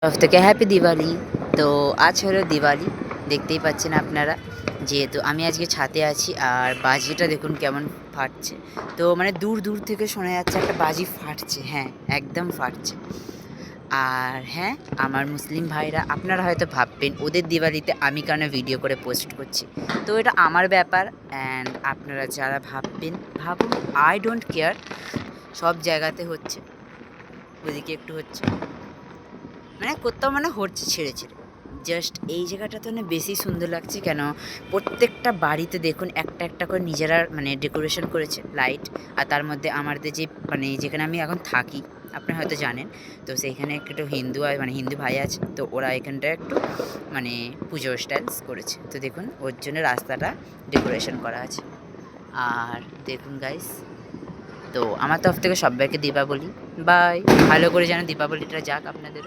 তরফ থেকে হ্যাপি দিওয়ালি। তো আজ হলো দিওয়ালি, দেখতেই পাচ্ছেন আপনারা। যেহেতু আমি আজকে ছাদে আছি আর বাজিটা দেখুন কেমন ফাটছে। তো মানে দূর দূর থেকে শোনা যাচ্ছে একটা বাজি ফাটছে, হ্যাঁ একদম ফাটছে। আর হ্যাঁ, আমার মুসলিম ভাইরা আপনারা হয়তো ভাববেন ওদের দিওয়ালিতে আমি কেন ভিডিও করে পোস্ট করছি। তো এটা আমার ব্যাপার, অ্যান্ড আপনারা যারা ভাববেন ভাবুন, আই ডোন্ট কেয়ার। সব জায়গাতে হচ্ছে, ওদিকে একটু হচ্ছে, মানে কোথাও মানে হচ্ছে ছেড়ে ছেড়ে। জাস্ট এই জায়গাটাতে মানে বেশি সুন্দর লাগছে কেন, প্রত্যেকটা বাড়িতে দেখুন একটা একটা করে নিজেরা মানে ডেকোরেশন করেছে লাইট। আর তার মধ্যে আমাদের যে মানে যেখানে আমি এখন থাকি আপনি হয়তো জানেন, তো সেইখানে একটু হিন্দু মানে হিন্দু ভাই আছে, তো ওরা এখানটায় একটু মানে পুজো স্টাইলস করেছে। তো দেখুন ওর জন্য রাস্তাটা ডেকোরেশন করা আছে। আর দেখুন গাইস, তো আমার তরফ থেকে সবাইকে দীপাবলি বাই। ভালো করে যেন দীপাবলিটা যাক আপনাদের।